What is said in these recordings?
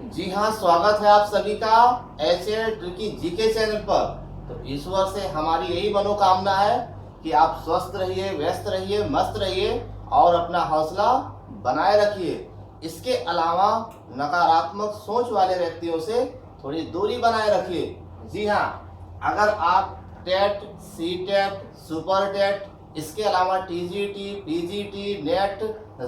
जी हाँ, स्वागत है आप सभी का ऐसे ट्रिकी जीके चैनल पर। तो ईश्वर से हमारी यही मनोकामना है कि आप स्वस्थ रहिए, व्यस्त रहिए, मस्त रहिए और अपना हौसला बनाए रखिए। इसके अलावा नकारात्मक सोच वाले व्यक्तियों से थोड़ी दूरी बनाए रखिए। जी हाँ, अगर आप TET, C TET, super TET, इसके अलावा टीजीटी, पीजीटी, नेट,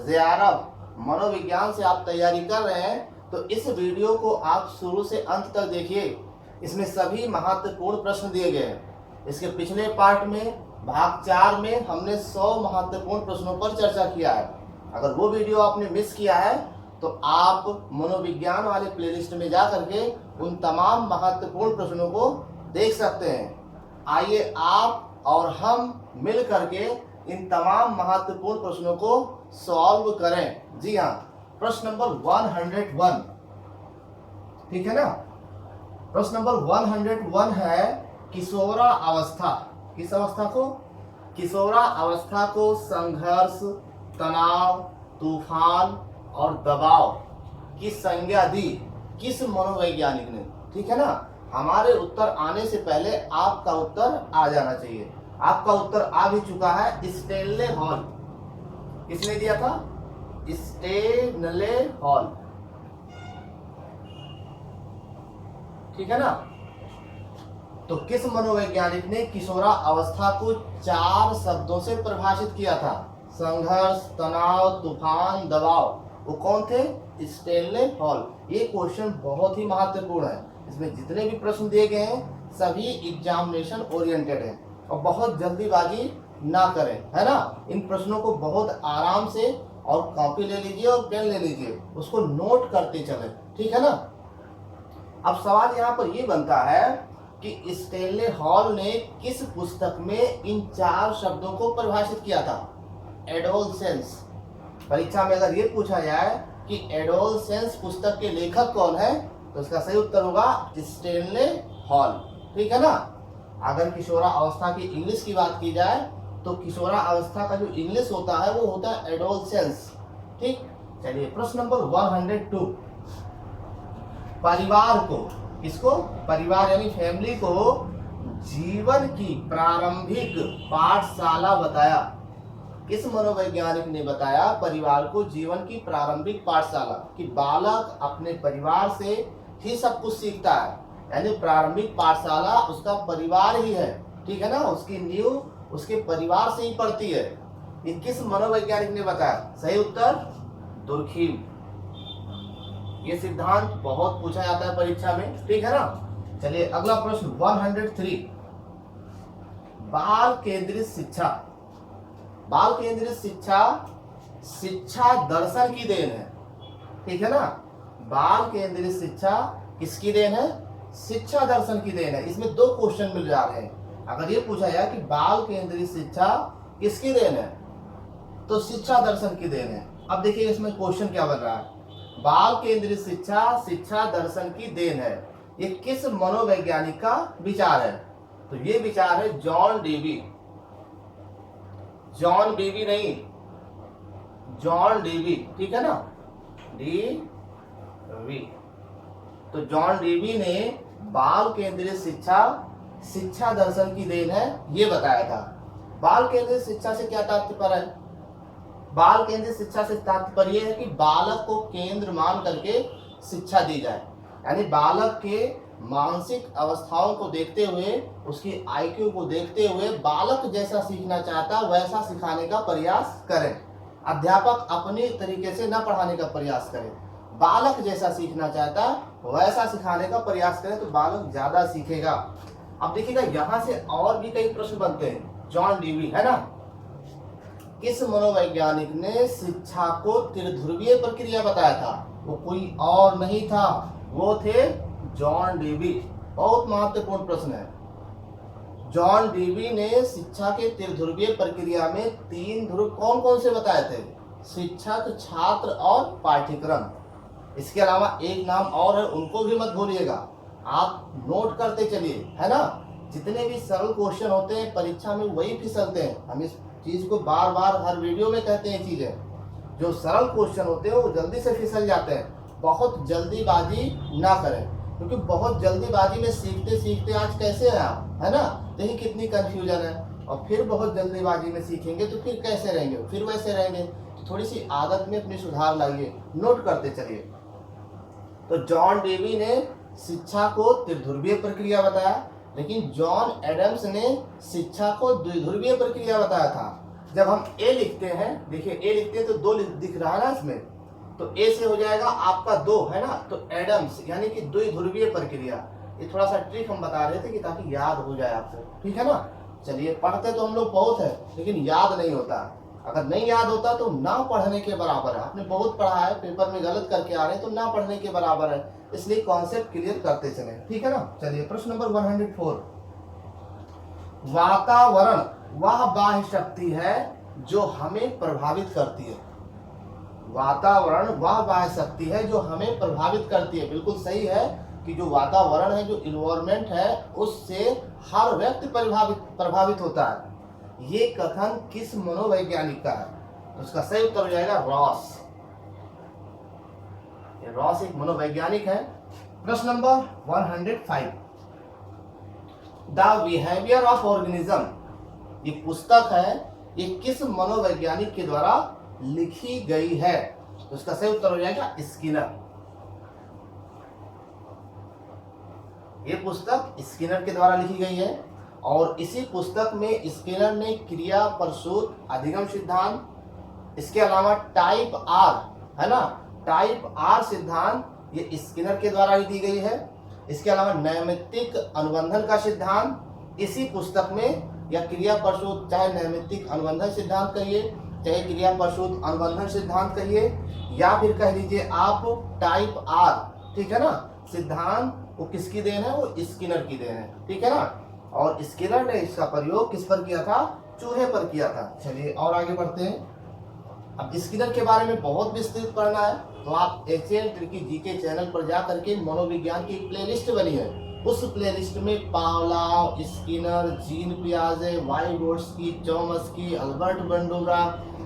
जेआरएफ, मनोविज्ञान से आप तैयारी कर रहे हैं तो इस वीडियो को आप शुरू से अंत तक देखिए। इसमें सभी महत्वपूर्ण प्रश्न दिए गए हैं। इसके पिछले पार्ट में भाग 4 में हमने 100 महत्वपूर्ण प्रश्नों पर चर्चा किया है। अगर वो वीडियो आपने मिस किया है तो आप मनोविज्ञान वाले प्लेलिस्ट में जा करके उन तमाम महत्वपूर्ण प्रश्नों को देख सकते हैं। आइए आप और हम मिल करके इन तमाम महत्वपूर्ण प्रश्नों को सॉल्व करें। जी हाँ, प्रश्न नंबर 101, ठीक है ना। प्रश्न नंबर 101 है किशोरा अवस्था। किस अवस्था को? किशोरा अवस्था को संघर्ष, तनाव, तूफान और दबाव की संज्ञा दी किस मनोवैज्ञानिक ने? ठीक है ना। हमारे उत्तर आने से पहले आपका उत्तर आ जाना चाहिए। आपका उत्तर आ भी चुका है, स्टेनले हॉल। किसने दिया था? स्टेनले हॉल, ठीक है ना। तो किस मनोवैज्ञानिक ने किशोरा अवस्था को 4 शब्दों से परिभाषित किया था? संघर्ष, तनाव, तूफान, दबाव। वो कौन थे? Stanley hall. ये क्वेश्चन बहुत ही महत्वपूर्ण है। इसमें जितने भी प्रश्न दिए गए हैं सभी एग्जामिनेशन ओरिएंटेड है और बहुत जल्दीबाजी ना करें, है ना। इन प्रश्नों को बहुत आराम से और कॉपी ले लीजिए और पेन ले लीजिए, उसको नोट करते चले, ठीक है ना। अब सवाल यहाँ पर ये बनता है कि स्टेनले हॉल ने किस पुस्तक में इन 4 शब्दों को परिभाषित किया था? एडोलसेंस। परीक्षा में अगर ये पूछा जाए कि एडोलसेंस पुस्तक के लेखक कौन है तो इसका सही उत्तर होगा स्टेनले हॉल, ठीक है ना। अगर किशोरा अवस्था की इंग्लिश की बात की जाए तो किशोरा अवस्था का जो इंग्लिश होता है वो होता है एडोलसेंस, ठीक। चलिए प्रश्न नंबर 102, परिवार को, किसको? परिवार यानी फैमिली को जीवन की प्रारंभिक पाठशाला बताया। किस मनोवैज्ञानिक ने बताया परिवार को जीवन की प्रारंभिक पाठशाला? कि बालक अपने परिवार से ही सब कुछ सीखता है, यानी प्रारंभिक पाठशाला उसका परिवार ही है, ठीक है ना। उसकी नींव उसके परिवार से ही पड़ती है। ये किस मनोवैज्ञानिक ने बताया? सही उत्तर दुर्खीम। ये सिद्धांत बहुत पूछा जाता है परीक्षा में, ठीक है ना। चलिए अगला प्रश्न 103, बाल केंद्रित शिक्षा। बाल केंद्रित शिक्षा शिक्षा दर्शन की देन है, ठीक है ना। बाल केंद्रित शिक्षा किसकी देन है? शिक्षा दर्शन की देन है। इसमें 2 क्वेश्चन मिल जा रहे हैं। अगर ये पूछा जाए कि बाल केंद्रित शिक्षा किसकी देन है तो शिक्षा दर्शन की देन है। अब देखिए इसमें क्वेश्चन क्या बन रहा है। बाल केंद्रित शिक्षा शिक्षा दर्शन की देन है, ये किस मनोवैज्ञानिक का विचार है? तो ये विचार है जॉन डेवी। जॉन डेवी नहीं, जॉन डेवी, ठीक है ना, डेवी। तो जॉन डेवी ने बाल केंद्रित शिक्षा शिक्षा दर्शन की देन है ये बताया था। बाल केंद्रित शिक्षा से क्या तात्पर्य है? बाल केंद्रित शिक्षा से तात्पर्य है कि बालक को केंद्र मान करके शिक्षा दी जाए, यानी बालक के मानसिक अवस्थाओं को देखते हुए, उसकी आईक्यू को देखते हुए बालक जैसा सीखना चाहता वैसा सिखाने का प्रयास करें। अध्यापक अपने तरीके से न पढ़ाने का प्रयास करें, बालक जैसा सीखना चाहता वैसा सिखाने का प्रयास करें तो बालक ज्यादा सीखेगा। अब देखिएगा यहाँ से और भी कई प्रश्न बनते हैं। जॉन डेवी, है ना। किस मनोवैज्ञानिक ने शिक्षा को त्रिध्रुवीय प्रक्रिया बताया था? वो कोई और नहीं था, वो थे जॉन डेवी। बहुत महत्वपूर्ण प्रश्न है। जॉन डेवी ने शिक्षा के त्रिध्रुवीय प्रक्रिया में 3 ध्रुव कौन कौन से बताए थे? शिक्षक, छात्र और पाठ्यक्रम। इसके अलावा एक नाम और है, उनको भी मत भूलिएगा, आप नोट करते चलिए, है ना। जितने भी सरल क्वेश्चन होते हैं परीक्षा में वही फिसलते हैं। हम इस चीज को बार बार हर वीडियो में कहते हैं चीजें। जो सरल क्वेश्चन होते हैं वो जल्दी से फिसल जाते हैं, बहुत जल्दीबाजी ना करें, क्योंकि बहुत जल्दीबाजी में सीखते सीखते आज कैसे हैं आप, है ना, देखिए कितनी कंफ्यूजन है। और फिर बहुत जल्दीबाजी में सीखेंगे तो फिर कैसे रहेंगे, फिर वैसे रहेंगे। तो थोड़ी सी आदत में अपनी सुधार लाइए, नोट करते चलिए। तो जॉन डेवी ने शिक्षा को त्रिध्रुवीय प्रक्रिया बताया, लेकिन जॉन एडम्स ने शिक्षा को द्विध्रुवीय प्रक्रिया बताया था। जब हम ए लिखते हैं, देखिए ए लिखते हैं तो 2 दिख रहा है ना इसमें, तो ए से हो जाएगा आपका 2, है ना, तो एडम्स यानी कि द्विध्रुवीय प्रक्रिया। ये थोड़ा सा ट्रिक हम बता रहे थे कि ताकि याद हो जाए आपको, ठीक है ना। चलिए, पढ़ते तो हम लोग बहुत है, लेकिन याद नहीं होता। अगर नहीं याद होता तो ना पढ़ने के बराबर है। आपने बहुत पढ़ा है, पेपर में गलत करके आ रहे हैं तो ना पढ़ने के बराबर है, इसलिए कॉन्सेप्ट क्लियर करते चले, ठीक है ना। चलिए, प्रश्न नंबर 104। वातावरण वह बाह्य शक्ति है जो हमें प्रभावित करती है। वातावरण वह बाह्य शक्ति है जो हमें प्रभावित करती है। बिल्कुल सही है कि जो वातावरण है, जो इन्वायरमेंट है, उससे हर व्यक्ति प्रभावित होता है। ये कथन किस मनोवैज्ञानिक का है? उसका सही उत्तर हो जाएगा रॉस। रॉस एक मनोवैज्ञानिक है। प्रश्न number 105। The behaviour of organism, ये पुस्तक है, ये किस मनोवैज्ञानिक के द्वारा लिखी गई है? तो इसका सही उत्तर हो जाएगा स्किनर। ये पुस्तक स्किनर के द्वारा लिखी गई है, और इसी पुस्तक में स्किनर ने क्रिया प्रसूत अधिगम सिद्धांत, इसके अलावा टाइप आर, है ना, टाइप आर सिद्धांत ये स्किनर के द्वारा ही दी गई है। इसके अलावा नैमित्तिक अनुबंधन का सिद्धांत इसी पुस्तक में, या क्रिया प्रसूत, चाहे नैमित्तिक अनुबंधन सिद्धांत कहिए, चाहे क्रिया प्रसूत अनुबंधन सिद्धांत कहिए, या फिर कह लीजिए आप टाइप आर, ठीक है ना, सिद्धांत, वो किसकी देन है? वो स्किनर की देन है, ठीक है ना। और स्किनर ने इसका प्रयोग किस पर किया था? चूहे पर किया था। चलिए और आगे बढ़ते हैं। अब स्किनर के बारे में बहुत विस्तृत पढ़ना है तो आप एशियन ट्रिकी जीके चैनल पर जा करके मनोविज्ञान की प्लेलिस्ट बनी है, उस प्लेलिस्ट में पावलोव, स्किनर, जीन पियाजे, वाइगोट्स्की, चॉम्स्की, अल्बर्ट बंडूरा,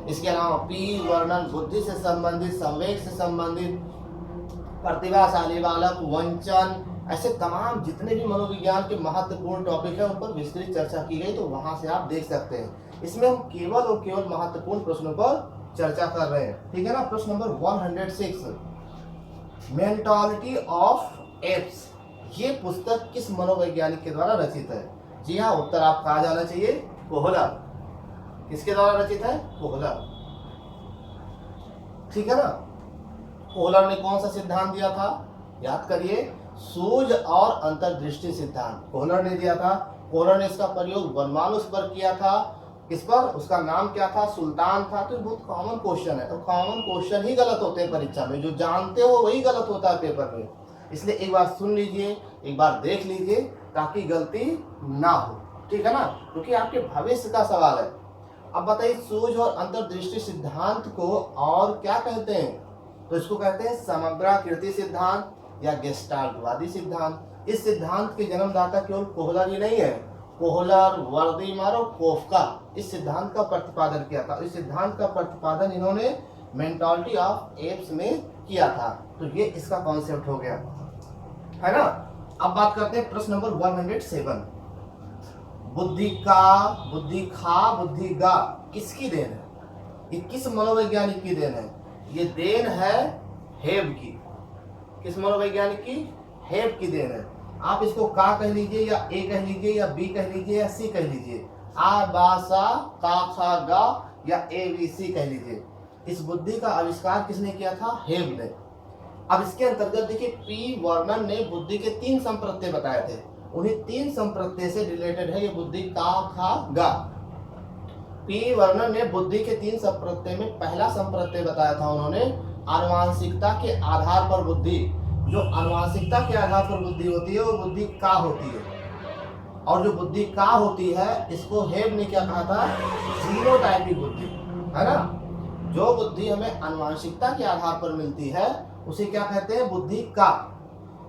इसके अलावा पी वर्णन, बुद्धि से संबंधित, संवेग से संबंधित, प्रतिभाशाली बालक, वंचन, ऐसे तमाम जितने भी मनोविज्ञान के महत्वपूर्ण टॉपिक है उन पर विस्तृत चर्चा की गई, तो वहां से आप देख सकते हैं। इसमें हम केवल और केवल महत्वपूर्ण प्रश्नों पर चर्चा कर रहे हैं, ठीक है ना। प्रश्न नंबर 106, मेंटालिटी ऑफ एप्स, ये पुस्तक किस मनोवैज्ञानिक के द्वारा रचित है? जी हाँ, उत्तर आपका आ जाना चाहिए कोहलर। किसके द्वारा रचित है? कोहलर, ठीक है ना। कोहलर ने कौन सा सिद्धांत दिया था? याद करिए, सूझ और अंतर्दृष्टि सिद्धांत कोहलर ने दिया था। कोहलर ने इसका प्रयोग वनमानुष पर किया था। किस पर? उसका नाम क्या था? सुल्तान था। तो बहुत कॉमन क्वेश्चन है, और कॉमन क्वेश्चन ही गलत होते हैं परीक्षा में, जो जानते हो वही गलत होता है पेपर में। इसलिए एक बार सुन लीजिए, एक बार देख लीजिए, ताकि गलती ना हो, ठीक है ना, क्योंकि आपके भविष्य का सवाल है। अब बताइए, सूझ और अंतर्दृष्टि सिद्धांत को और क्या कहते हैं? तो इसको कहते हैं समग्राकृति सिद्धांत या गेस्टाल्टवादी सिद्धांत। इस सिद्धांत के जन्मदाता केवल कोहलर ही नहीं है, कोहलर, वर्दीमर और कोफका इस सिद्धांत का प्रतिपादन किया था। इस सिद्धांत का प्रतिपादन इन्होंने मेंटालिटी ऑफ एप्स में किया था। तो ये इसका कॉन्सेप्ट हो गया, है ना। अब बात करते हैं प्रश्न नंबर 107, बुद्धि का, बुद्धि खा, बुद्धि गा किसकी देन है? ये किस मनोवैज्ञानिक की देन है? ये देन है हेब की। किस मनोवैज्ञानिक की? हेब की देन है। आप इसको का कह लीजिए, या ए कह लीजिए, या बी कह लीजिए, या सी कह लीजिए, आ बा सा का खा गा, या ए बी सी कह लीजिए। इस बुद्धि का आविष्कार किसने किया था? हेब ने। अब इसके अंतर्गत देखिए, पी वर्णन ने बुद्धि के 3 संप्रत्यय बताए थे, उन्हीं 3 संप्रत्यय से रिलेटेड है ये बुद्धि का खा गा। पी वर्णन ने बुद्धि के 3 संप्रत्यय में पहला संप्रत्यय बताया था उन्होंने, आनुवांशिकता के आधार पर बुद्धि। जो आनुवांशिकता के आधार पर बुद्धि होती है वो बुद्धि का होती है, और जो बुद्धि का होती है इसको हेब ने क्या कहा था? जीनोटाइपिक बुद्धि, है ना। जो बुद्धि हमें आनुवांशिकता के आधार पर मिलती है उसे क्या कहते हैं? बुद्धि का।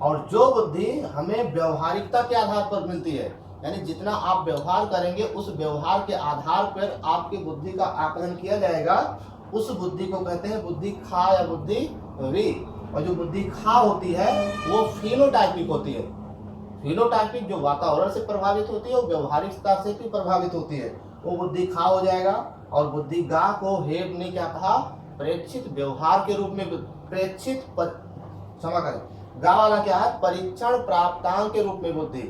और जो बुद्धि हमें व्यवहारिकता के आधार पर मिलती है, यानी जितना आप व्यवहार करेंगे उस व्यवहार के आधार पर आपकी बुद्धि का आकलन किया जाएगा, उस बुद्धि को कहते हैं बुद्धि खा या बुद्धि वी। और जो बुद्धि खा होती है वो फिनोटाइपिक होती है। फिनोटाइपिक जो वातावरण से प्रभावित होती है और व्यवहारिकता से भी प्रभावित होती है, वो बुद्धि खा हो जाएगा। और बुद्धि गा को हेब ने क्या कहा, प्रेक्षित व्यवहार के रूप में, प्रेक्षित क्षमा करें, गा वाला क्या है, परीक्षण प्राप्तांक के रूप में बुद्धि,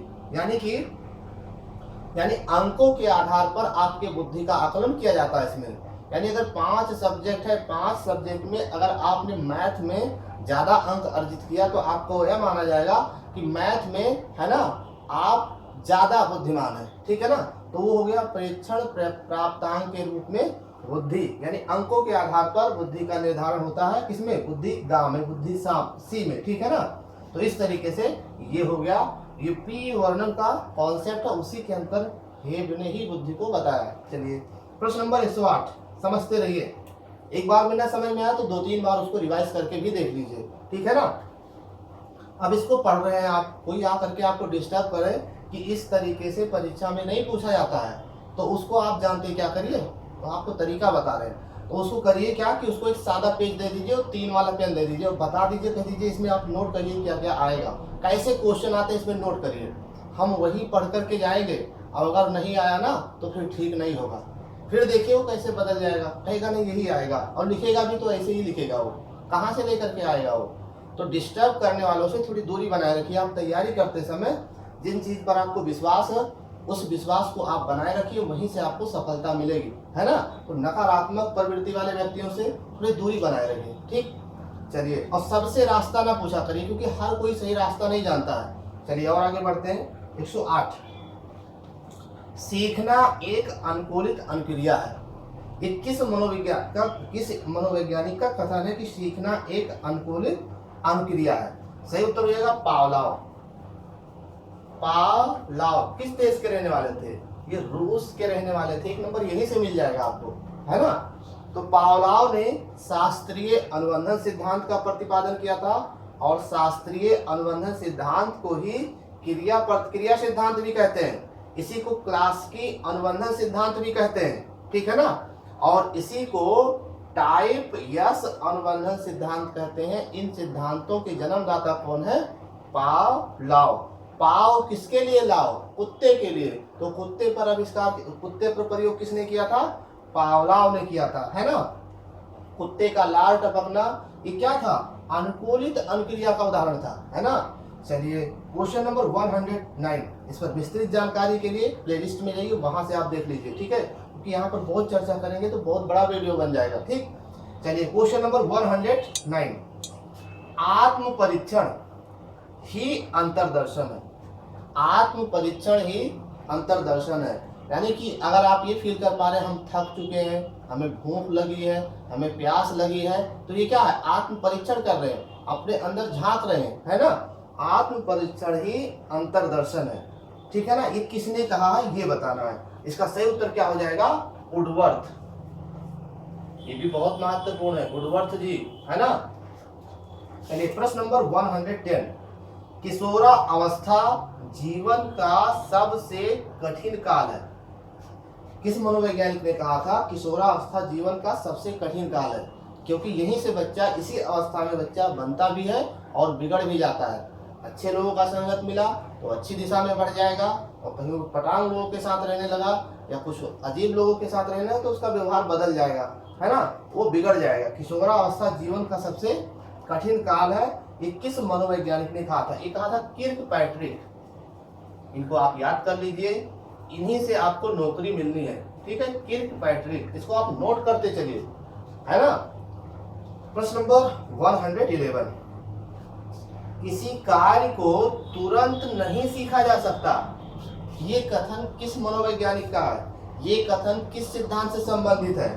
यानी अंकों के आधार पर आपके बुद्धि का आकलन किया जाता है इसमें। यानी अगर 5 सब्जेक्ट है, 5 सब्जेक्ट में अगर आपने मैथ में ज्यादा अंक अर्जित किया तो आपको यह माना जाएगा कि मैथ में, है ना, आप ज्यादा बुद्धिमान है, ठीक है ना। तो वो हो गया प्रेक्षण प्राप्तांक के रूप में बुद्धि, यानी अंकों के आधार पर बुद्धि का निर्धारण होता है, किसमें, बुद्धि गा में, बुद्धि सी में, ठीक है ना। तो इस तरीके से ये हो गया, ये पी वर्णन का कॉन्सेप्ट है, उसी के अंतर हेब ने ही बुद्धि को बताया। चलिए प्रश्न नंबर 108 समझते रहिए, एक बार में ना समझ में आया तो 2-3 बार उसको रिवाइज करके भी देख लीजिए, ठीक है ना। अब इसको पढ़ रहे हैं आप, कोई आ करके आपको डिस्टर्ब करे कि इस तरीके से परीक्षा में नहीं पूछा जाता है, तो उसको आप जानते क्या करिए, तो आपको तरीका बता रहे हैं, तो उसको करिए क्या कि उसको एक सादा पेज दे दीजिए और 3 वाला पेन दे दीजिए और बता दीजिए, कह दीजिए इसमें आप नोट करिए क्या क्या आएगा, कैसे क्वेश्चन आते हैं इसमें नोट करिए। हम वही पढ़ करके जाएंगे और अगर नहीं आया ना तो फिर ठीक नहीं होगा, फिर देखिए वो कैसे बदल जाएगा, कहेगा नहीं यही आएगा, और लिखेगा भी तो ऐसे ही लिखेगा, वो कहाँ से लेकर के आएगा वो। तो डिस्टर्ब करने वालों से थोड़ी दूरी बनाए रखिए। आप तैयारी करते समय जिन चीज पर आपको विश्वास है उस विश्वास को आप बनाए रखिए, वहीं से आपको सफलता मिलेगी, है ना। तो नकारात्मक प्रवृत्ति वाले व्यक्तियों से थोड़ी दूरी बनाए रखिए, ठीक। चलिए, और सबसे रास्ता ना पूछा करिए क्योंकि हर कोई सही रास्ता नहीं जानता है। चलिए और आगे बढ़ते हैं। 108 सीखना एक अनुकूलित अनुक्रिया है। ये किस मनोवैज्ञानिक का कथन है कि सीखना एक अनुकूलित अनुक्रिया है? सही उत्तर हो जाएगा पावलोव। पावलोव किस देश के रहने वाले थे? ये रूस के रहने वाले थे। 1 नंबर यहीं से मिल जाएगा आपको, है ना। तो पावलोव ने शास्त्रीय अनुबंधन सिद्धांत का प्रतिपादन किया था और शास्त्रीय अनुबंधन सिद्धांत को ही क्रिया प्रतिक्रिया सिद्धांत भी कहते हैं। इसी को क्लासिकी अनुबंधन सिद्धांत भी कहते हैं, ठीक है ना। और इसी को टाइप यस अनुबंधन सिद्धांत कहते हैं। इन सिद्धांतों के जन्मदाता कौन है? पावलोव। पाव किसके लिए लाओ? कुत्ते के लिए। तो कुत्ते पर आविष्कार, कुत्ते पर प्रयोग किसने किया था? पावलोव ने किया था, है ना। कुत्ते का लार टपकना ये क्या था? अनुकूलित अनुक्रिया का उदाहरण था, है ना। चलिए क्वेश्चन नंबर 109, इस पर विस्तृत जानकारी के लिए प्लेलिस्ट में जाइए, वहां से आप देख लीजिए, ठीक है, क्योंकि यहाँ पर बहुत चर्चा करेंगे तो बहुत बड़ा वीडियो बन जाएगा, ठीक। चलिए क्वेश्चन नंबर 109, आत्म परीक्षण ही अंतर्दर्शन है। आत्म परीक्षण ही अंतर्दर्शन है, यानी कि अगर आप ये फील कर पा रहे हैं हम थक चुके हैं, हमें भूख लगी है, हमें प्यास लगी है, तो ये क्या है? आत्म परीक्षण कर रहे हैं, अपने अंदर झांक रहे हैं, है ना। आत्म परीक्षण ही अंतर्दर्शन है, ठीक है ना। ये किसने कहा है ये बताना है। इसका सही उत्तर क्या हो जाएगा? वुडवर्थ। ये भी बहुत महत्वपूर्ण है, वुडवर्थ जी, है ना। चलिए प्रश्न नंबर 110, किशोरा अवस्था जीवन का सबसे कठिन काल है। किस मनोवैज्ञानिक ने कहा था किशोरा अवस्था जीवन का सबसे कठिन काल है? क्योंकि यहीं से बच्चा, इसी अवस्था में बच्चा बनता भी है और बिगड़ भी जाता है। अच्छे लोगों का संगत मिला तो अच्छी दिशा में बढ़ जाएगा, और कहीं पटांग लोगों के साथ रहने लगा या कुछ अजीब लोगों के साथ रहना तो उसका व्यवहार बदल जाएगा, है ना, वो बिगड़ जाएगा। किशोरा अवस्था जीवन का सबसे कठिन काल है। ये किस मनोवैज्ञानिक ने कहा था? ये कहा था किर्कपैट्रिक। इनको आप याद कर लीजिए, इन्हीं से आपको नौकरी मिलनी है, ठीक है, किर्कपैट्रिक। इसको आप नोट करते चलिए, है ना। प्रश्न नंबर 111, किसी कार्य को तुरंत नहीं सीखा जा सकता। ये कथन किस मनोवैज्ञानिक का है? ये कथन किस सिद्धांत से संबंधित है?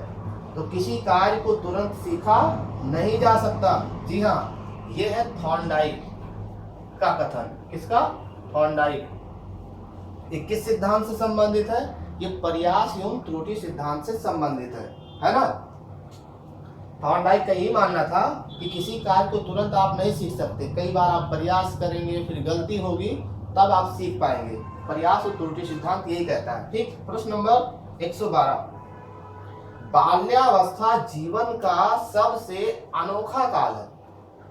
तो किसी कार्य को तुरंत सीखा नहीं जा सकता, जी हाँ, ये है थॉर्नडाइक का कथन। किसका? थॉर्नडाइक। ये किस सिद्धांत से संबंधित है? ये प्रयास एवं त्रुटि सिद्धांत से संबंधित है ना। थॉर्नडाइक का यही मानना था कि किसी कार्य को तुरंत आप नहीं सीख सकते, कई बार आप प्रयास करेंगे, फिर गलती होगी, तब आप सीख पाएंगे। प्रयास और त्रुटि सिद्धांत यही कहता है, ठीक। प्रश्न नंबर 112, बाल्यावस्था जीवन का सबसे अनोखा काल है।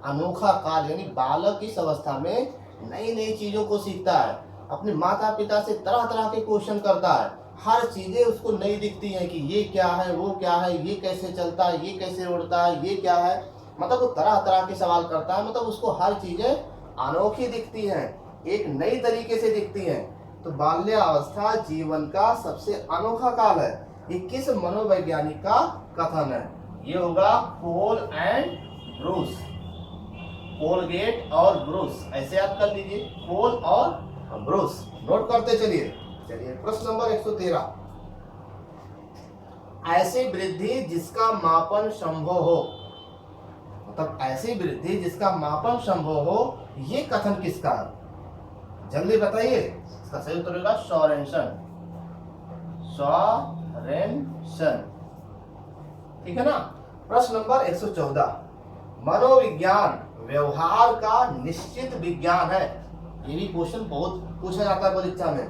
अनोखा काल यानी बालक इस अवस्था में नई नई चीजों को सीखता है, अपने माता पिता से तरह तरह के क्वेश्चन करता है, हर चीजें उसको नई दिखती हैं कि ये क्या है, वो क्या है, ये कैसे चलता है, ये कैसे उड़ता है, ये क्या है, मतलब वो तरह तरह के सवाल करता है, मतलब उसको हर चीजें अनोखी दिखती हैं, एक नई तरीके से दिखती हैं। तो बाल्यावस्था जीवन का सबसे अनोखा काल है। ये किस मनोवैज्ञानिक का कथन है? ये होगा कोल एंड ब्रूस, कोलगेट और ब्रूस, ऐसे याद कर लीजिए, कोल और ब्रूस, नोट करते चलिए। प्रश्न नंबर 113, ऐसी वृद्धि जिसका मापन संभव हो, मतलब ऐसी वृद्धि जिसका मापन संभव हो, ये कथन किसका है? जल्दी बताइए। इसका सही उत्तर होगा सोरेनसन, सोरेनसन, ठीक है ना। प्रश्न नंबर 114, मनोविज्ञान व्यवहार का निश्चित विज्ञान है। ये भी क्वेश्चन बहुत पूछा जाता है परीक्षा में।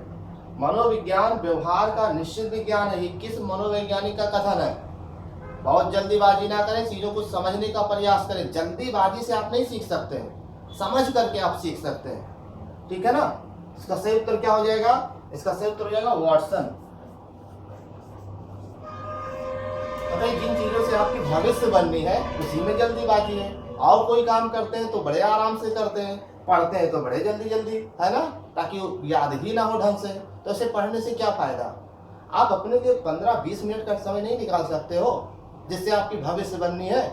मनोविज्ञान व्यवहार का निश्चित विज्ञान है, ये किस मनोवैज्ञानिक का कथन है? बहुत जल्दीबाजी ना करें, चीजों को समझने का प्रयास करें। जल्दीबाजी से आप नहीं सीख सकते हैं, समझ करके आप सीख सकते हैं, ठीक है ना। इसका सही उत्तर क्या हो जाएगा? इसका सही उत्तर हो जाएगा वाटसन। जिन चीजों से आपकी भविष्य बननी है उसी में जल्दीबाजी है। और कोई काम करते हैं तो बड़े आराम से करते हैं, पढ़ते हैं तो बड़े जल्दी जल्दी, है ना, ताकि याद ही ना हो ढंग से। तो ऐसे पढ़ने से क्या फायदा? आप अपने लिए 15-20 मिनट का समय नहीं निकाल सकते हो जिससे आपकी भविष्य बननी है?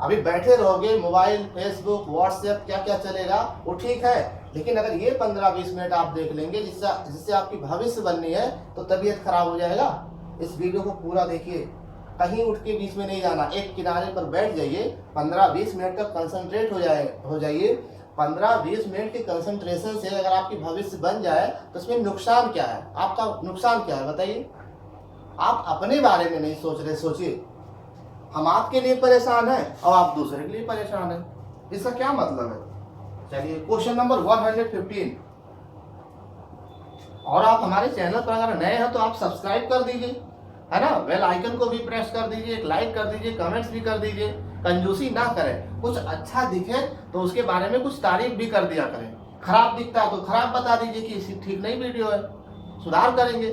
अभी बैठे रहोगे, मोबाइल, फेसबुक, व्हाट्सएप क्या क्या चलेगा, वो ठीक है, लेकिन अगर ये 15-20 मिनट आप देख लेंगे जिससे आपकी भविष्य बननी है, तो तबीयत खराब हो जाएगा। इस वीडियो को पूरा देखिए, कहीं उठ के बीच में नहीं जाना, एक किनारे पर बैठ जाइए, 15-20 मिनट का कंसंट्रेट हो जाइए। 15-20 मिनट के कंसंट्रेशन से अगर आपकी भविष्य बन जाए तो इसमें नुकसान क्या है? आपका नुकसान क्या है बताइए? आप अपने बारे में नहीं सोच रहे, सोचिए। हम आपके लिए परेशान हैं और आप दूसरे के लिए परेशान हैं, इसका क्या मतलब है? चलिए क्वेश्चन नंबर 115, और आप हमारे चैनल पर अगर नए हैं तो आप सब्सक्राइब कर दीजिए, है ना, बेल आइकन को भी प्रेस कर दीजिए, एक लाइक कर दीजिए, कमेंट्स भी कर दीजिए। कंजूसी ना करें, कुछ अच्छा दिखे तो उसके बारे में कुछ तारीफ भी कर दिया करें। खराब दिखता है तो खराब बता दीजिए कि इसी ठीक नहीं वीडियो है, सुधार करेंगे।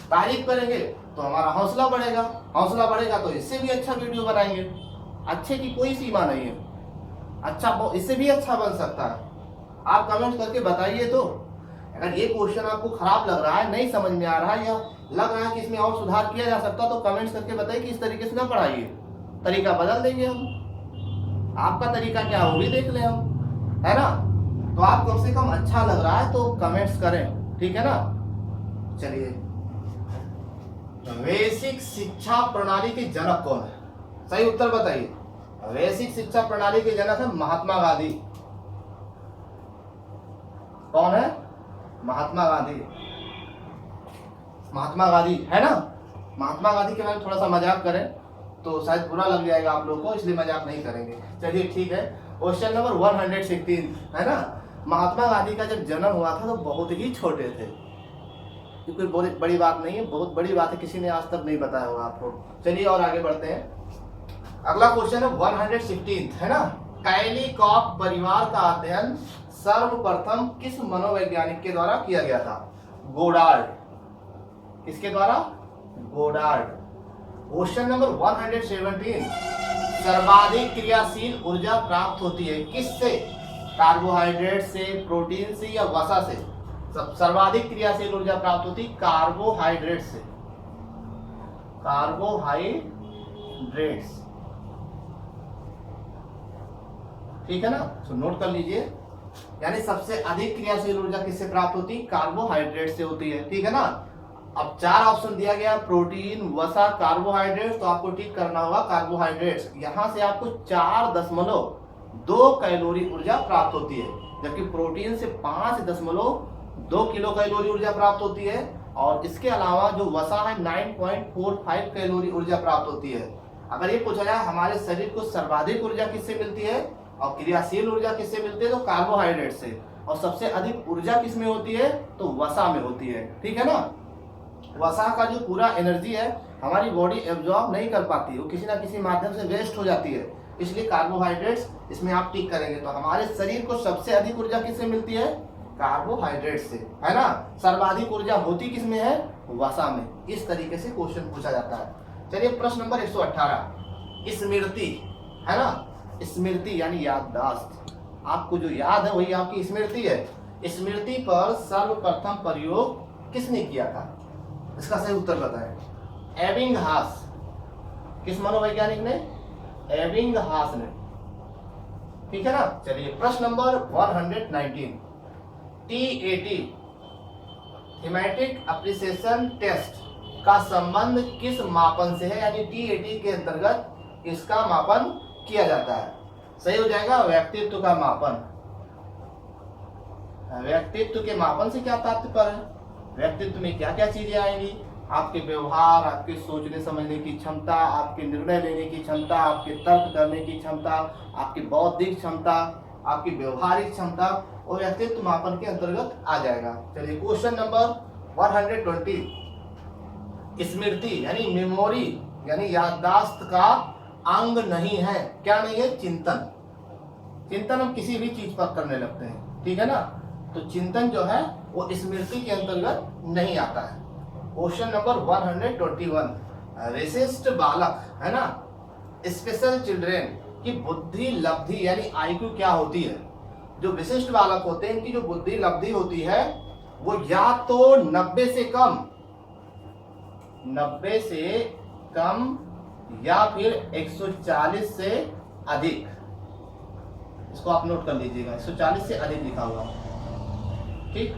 तारीफ करेंगे तो हमारा हौसला बढ़ेगा, हौसला बढ़ेगा तो इससे भी अच्छा वीडियो बनाएंगे। अच्छे की कोई सीमा नहीं है, अच्छा इससे भी अच्छा बन सकता है। आप कमेंट करके बताइए। तो अगर ये क्वेश्चन आपको खराब लग रहा है, नहीं समझ में आ रहा है, या लग रहा है कि इसमें और सुधार किया जा सकता, तो कमेंट्स करके बताइए कि इस तरीके से ना पढ़ाइए, तरीका बदल देंगे हम। आपका तरीका क्या है वो भी देख लें हम, है ना। तो आप कम से कम अच्छा लग रहा है तो कमेंट्स करें, ठीक है ना। चलिए, वैश्विक शिक्षा प्रणाली के जनक कौन है? सही उत्तर बताइए। वैश्विक शिक्षा प्रणाली के जनक है महात्मा गांधी। कौन है? महात्मा गांधी। महात्मा गांधी, है ना। महात्मा गांधी के बारे में थोड़ा सा मजाक करें तो शायद बुरा लग जाएगा आप लोगों को, इसलिए मजाक नहीं करेंगे। चलिए ठीक है, क्वेश्चन नंबर 116, है ना। महात्मा गांधी का जब जन्म हुआ था तो बहुत ही छोटे थे, कोई बहुत बड़ी बात नहीं है, बहुत बड़ी बात है, किसी ने आज तक नहीं बताया होगा आपको। चलिए और आगे बढ़ते हैं। अगला क्वेश्चन है 116, है ना। कैलीकॉक परिवार का अध्ययन सर्वप्रथम किस मनोवैज्ञानिक के द्वारा किया गया था? गोडार्ड। किसके द्वारा? गोडार्ड। क्वेश्चन नंबर 117, सर्वाधिक क्रियाशील ऊर्जा प्राप्त होती है किससे? कार्बोहाइड्रेट से, प्रोटीन से, या वसा से? सर्वाधिक क्रियाशील ऊर्जा प्राप्त होती कार्बोहाइड्रेट से, कार्बोहाइड्रेट्स, ठीक है ना। तो नोट कर लीजिए, यानी सबसे अधिक क्रियाशील ऊर्जा किससे प्राप्त होती? कार्बोहाइड्रेट से होती है, ठीक है ना। अब 4 ऑप्शन दिया गया, प्रोटीन, वसा, कार्बोहाइड्रेट्स, तो आपको टिक करना होगा कार्बोहाइड्रेट्स। यहां से आपको 4.2 कैलोरी ऊर्जा प्राप्त होती है, जबकि प्रोटीन से 5.2 किलो कैलोरी ऊर्जा प्राप्त होती है, और इसके अलावा जो वसा है 9.45 कैलोरी ऊर्जा प्राप्त होती है। अगर ये पूछा जाए हमारे शरीर को सर्वाधिक ऊर्जा किससे मिलती है और क्रियाशील ऊर्जा किससे मिलती है, तो कार्बोहाइड्रेट से। और सबसे अधिक ऊर्जा किसमें होती है, तो वसा में होती है, ठीक है ना। वसा का जो पूरा एनर्जी है हमारी बॉडी एब्जॉर्ब नहीं कर पाती, वो किसी ना किसी माध्यम से वेस्ट हो जाती है। इसलिए कार्बोहाइड्रेट्स इसमें आप टिक करेंगे। तो हमारे शरीर को सबसे अधिक ऊर्जा किससे मिलती है? कार्बोहाइड्रेट से, है ना। सर्वाधिक ऊर्जा होती किसमें है? वसा में। इस तरीके से क्वेश्चन पूछा जाता है। चलिए प्रश्न नंबर 118, स्मृति, है ना। स्मृति यानी याददाश्त, आपको जो याद है वही आपकी स्मृति है। स्मृति पर सर्वप्रथम प्रयोग किसने किया था? इसका सही उत्तर बताएं। एबिंगहास। किस मनोवैज्ञानिक ने? एबिंगहास ने, ठीक है ना। चलिए प्रश्न number 119, TAT thematic appreciation test का संबंध किस मापन से है? यानी TAT के अंतर्गत इसका मापन किया जाता है। सही हो जाएगा, व्यक्तित्व का मापन। व्यक्तित्व के मापन से क्या तात्पर्य है? व्यक्तित्व में क्या क्या चीजें आएंगी? आपके व्यवहार, आपके सोचने समझने की क्षमता, आपके निर्णय लेने की क्षमता, आपके तर्क करने की क्षमता, आपकी बौद्धिक क्षमता, आपकी व्यवहारिक क्षमता, और व्यक्तित्व मापन के अंतर्गत आ जाएगा। चलिए क्वेश्चन नंबर 120, स्मृति यानी मेमोरी यानी याददाश्त का अंग नहीं है। क्या नहीं है? चिंतन। चिंतन हम किसी भी चीज पर करने लगते हैं, ठीक है ना। तो चिंतन जो है वो स्मृति के अंतर्गत नहीं आता है। क्वेश्चन नंबर 121, विशिष्ट बालक, है ना, स्पेशल चिल्ड्रेन की बुद्धि लब्धि यानी IQ क्या होती है? जो विशिष्ट बालक होते हैं इनकी जो बुद्धि लब्धि होती है वो या तो 90 से कम या फिर 140 से अधिक। इसको आप नोट कर लीजिएगा, 140 से अधिक लिखा हुआ, ठीक।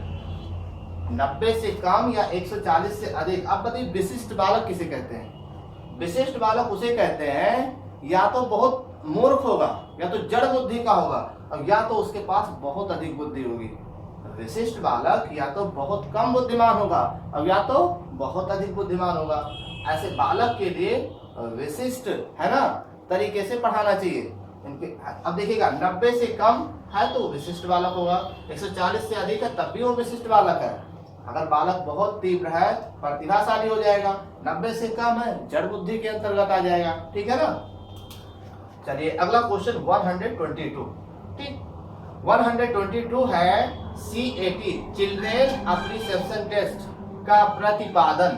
90 से कम या 140 से अधिक। अब बताइए विशिष्ट बालक किसे कहते हैं? विशिष्ट बालक उसे कहते हैं या तो बहुत मूर्ख होगा, या तो जड़ बुद्धि का होगा, और या तो उसके पास बहुत अधिक बुद्धि होगी। विशिष्ट बालक या तो बहुत कम बुद्धिमान होगा और या तो बहुत अधिक बुद्धिमान होगा। ऐसे बालक के लिए विशिष्ट, है ना, तरीके से पढ़ाना चाहिए इनके। अब देखिएगा 90 से कम है तो विशिष्ट बालक होगा, 140 से अधिक है तब भी वो विशिष्ट बालक है। अगर बालक बहुत तीव्र है, प्रतिभाशाली हो जाएगा, 90 से कम है, जड़ बुद्धि के अंतर्गत आ जाएगा, ठीक है ना। चलिए अगला क्वेश्चन 122, ठीक। 122 है CAT चिल्ड्रेन एप्रिसिएशन टेस्ट का प्रतिपादन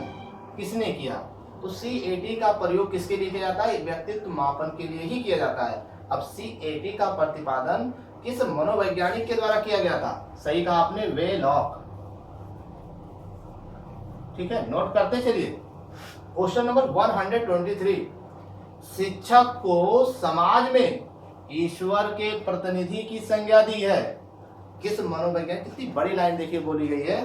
किसने किया? तो CAT का प्रयोग किसके लिए किया जाता है? व्यक्तित्व मापन के लिए ही किया जाता है। अब CAT का प्रतिपादन किस मनोवैज्ञानिक के द्वारा किया गया था? सही कहा आपने, वेलॉक, ठीक है, नोट करते चलिए। क्वेश्चन नंबर 123, शिक्षक को समाज में ईश्वर के प्रतिनिधि की संज्ञा दी है। किस मनोवैज्ञानिक? कितनी बड़ी लाइन देखिए बोली गई है,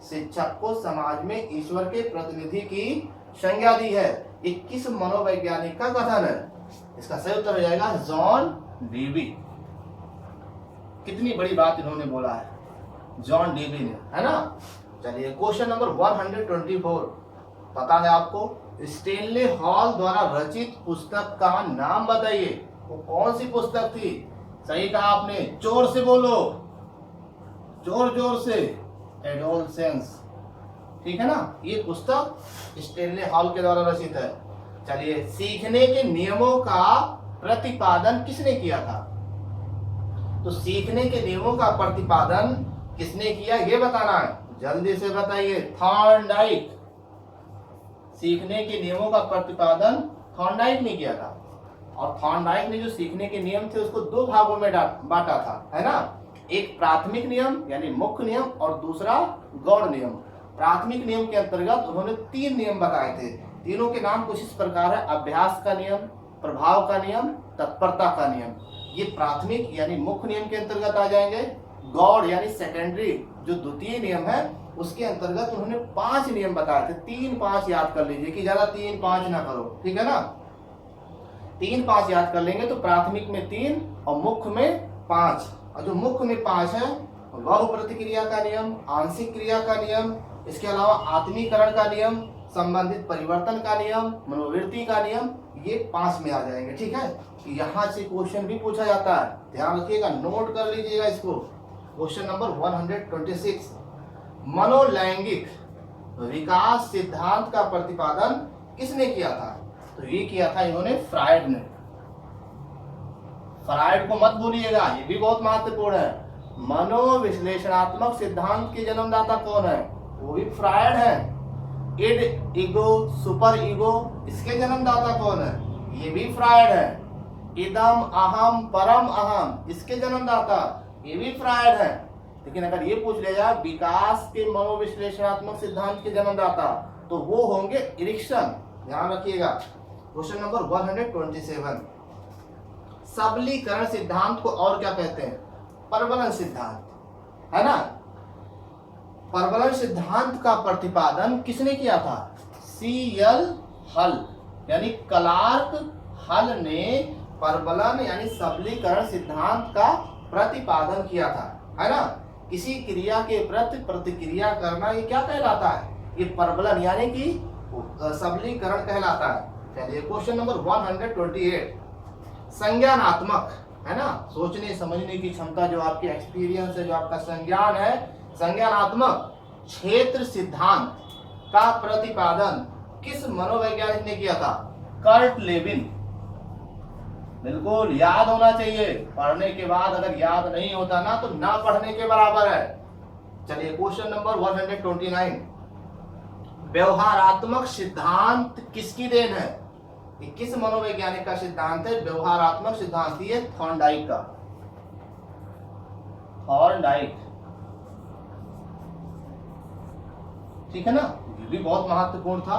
शिक्षक को समाज में ईश्वर के प्रतिनिधि की संज्ञा दी है। ये किस मनोवैज्ञानिक का कथन है? इसका सही उत्तर हो जाएगा जॉन डीवी। कितनी बड़ी बात इन्होंने बोला है, जॉन डीवी ने, है ना। चलिए क्वेश्चन नंबर 124, पता है आपको स्टेनले हॉल द्वारा रचित पुस्तक का नाम बताइए। वो कौन सी पुस्तक थी? सही कहा आपने, जोर से बोलो, जोर से, एडोलसेंस, ठीक है ना। ये पुस्तक स्टेनले हॉल के द्वारा रचित है। चलिए सीखने के नियमों का प्रतिपादन किसने किया था? तो सीखने के नियमों का प्रतिपादन किसने किया ये बताना है, जल्दी से बताइए। थॉर्नडाइक। सीखने के नियमों का प्रतिपादन थॉर्नडाइक ने किया था। और थॉर्नडाइक ने जो सीखने के नियम थे उसको दो भागों में बांटा था, है ना। एक प्राथमिक नियम यानी मुख्य नियम और दूसरा गौण नियम। प्राथमिक नियम के अंतर्गत उन्होंने 3 नियम बताए थे। तीनों के नाम कुछ इस प्रकार है, अभ्यास का नियम, प्रभाव का नियम, तत्परता का नियम। ये प्राथमिक यानी मुख्य नियम के अंतर्गत आ जाएंगे। गौड़ यानी सेकेंडरी जो द्वितीय नियम है उसके अंतर्गत उन्होंने 5 नियम बताए थे। 3-5 याद कर लीजिए कि ज्यादा 3-5 ना करो, ठीक है ना। 3-5 याद कर लेंगे तो प्राथमिक में 3 और मुख्य में 5। और जो मुख्य में 5 है बहु प्रतिक्रिया का नियम, आंशिक क्रिया का नियम, इसके अलावा आत्मीकरण का नियम, संबंधित परिवर्तन का नियम, मनोवृत्ति का नियम, ये 5 में आ जाएंगे, ठीक है। यहाँ से क्वेश्चन भी पूछा जाता है, ध्यान रखिएगा, नोट कर लीजिएगा इसको। क्वेश्चन नंबर 126, मनोलैंगिक विकास सिद्धांत का प्रतिपादन किसने किया था? तो ये किया था इन्होंने फ्रायड ने। फ्रायड को मत भूलिएगा, ये भी बहुत महत्वपूर्ण है। मनोविश्लेषणात्मक सिद्धांत के जन्मदाता कौन है? वो भी फ्रायड है। इड, ईगो, सुपर ईगो, इसके जन्मदाता कौन है? ये भी फ्रायड है। इदम, अहम, परम अहम, इसके जन्मदाता ये भी फ्रायड है। लेकिन अगर ये पूछ लिया जाए विकास के मनोविश्लेषणात्मक सिद्धांत के जन्मदाता, तो वो होंगे इरिक्सन। ध्यान रखिएगा। क्वेश्चन नंबर 127, सबलीकरण सिद्धांत को और क्या कहते हैं? परवलन सिद्धांत, है ना। परवलन सिद्धांत का प्रतिपादन किसने किया था? C.L. हल, यानी क्लार्क हल ने परवलन यानी सबलीकरण सिद्धांत का प्रतिपादन किया था, है ना। किसी क्रिया के प्रति प्रतिक्रिया करना, ये क्या कहलाता है? ये परवलन यानी कि सबलीकरण कहलाता है। चलिए क्वेश्चन नंबर 128, संज्ञानात्मक, है ना, सोचने समझने की क्षमता, जो आपकी एक्सपीरियंस है, जो आपका संज्ञान है, संज्ञानात्मक क्षेत्र सिद्धांत का प्रतिपादन किस मनोवैज्ञानिक ने किया था? Kurt Lewin. बिल्कुल याद होना चाहिए, पढ़ने के बाद अगर याद नहीं होता ना तो ना पढ़ने के बराबर है। चलिए क्वेश्चन नंबर 129, व्यवहारात्मक सिद्धांत किसकी देन है? ये किस मनोवैज्ञानिक का सिद्धांत है? व्यवहारात्मक सिद्धांत, ये थॉर्नडाइक का। थॉर्नडाइक, ठीक है ना, ये भी बहुत महत्वपूर्ण था।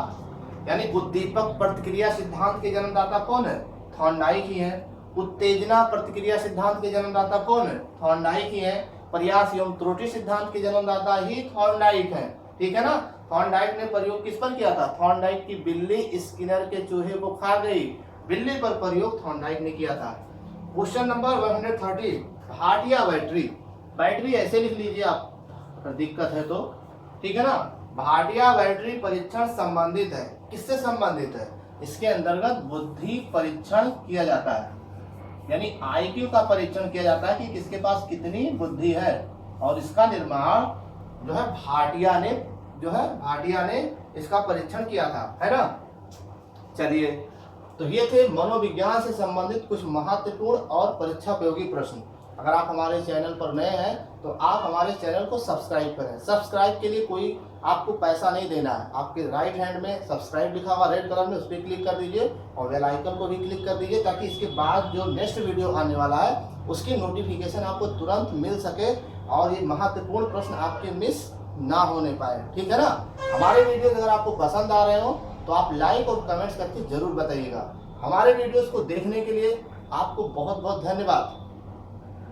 यानी उद्दीपक प्रतिक्रिया सिद्धांत के जन्मदाता कौन है? थॉर्नडाइक ही है। उत्तेजना प्रतिक्रिया सिद्धांत के जन्मदाता कौन है? थॉर्नडाइक ही है। प्रयास एवं त्रुटि सिद्धांत के जन्मदाता ही थॉर्नडाइक है, ठीक है ना। थॉर्नडाइक ने प्रयोग किस पर किया था? थॉर्नडाइक की बिल्ली स्किनर के चूहे को खा गई, बिल्ली पर प्रयोग थॉर्नडाइक ने किया था। Question number 130, Bhatia battery. Battery ऐसे लिख लीजिए आप, अगर दिक्कत है तो, ठीक है ना। भाटिया बैटरी परीक्षण संबंधित है, किससे संबंधित है? इसके अंतर्गत बुद्धि परीक्षण किया जाता है, यानी IQ का परीक्षण किया जाता है कि किसके पास कितनी बुद्धि है, और इसका निर्माण जो है भाटिया ने इसका परीक्षण किया था, है ना। चलिए, तो ये थे मनोविज्ञान से संबंधित कुछ महत्वपूर्ण और परीक्षा उपयोगी प्रश्न। अगर आप हमारे चैनल पर नए हैं तो आप हमारे चैनल को सब्सक्राइब करें। सब्सक्राइब के लिए कोई आपको पैसा नहीं देना है। आपके राइट हैंड में सब्सक्राइब लिखा हुआ रेड कलर में, उस पर क्लिक कर दीजिए और बेल आइकन को भी क्लिक कर दीजिए, ताकि इसके बाद जो नेक्स्ट वीडियो आने वाला है उसकी नोटिफिकेशन आपको तुरंत मिल सके और ये महत्वपूर्ण प्रश्न आपके मिस ना होने पाए, ठीक है ना। हमारे वीडियो अगर आपको पसंद आ रहे हो तो आप लाइक और कमेंट्स करके जरूर बताइएगा। हमारे वीडियोस को देखने के लिए आपको बहुत बहुत धन्यवाद।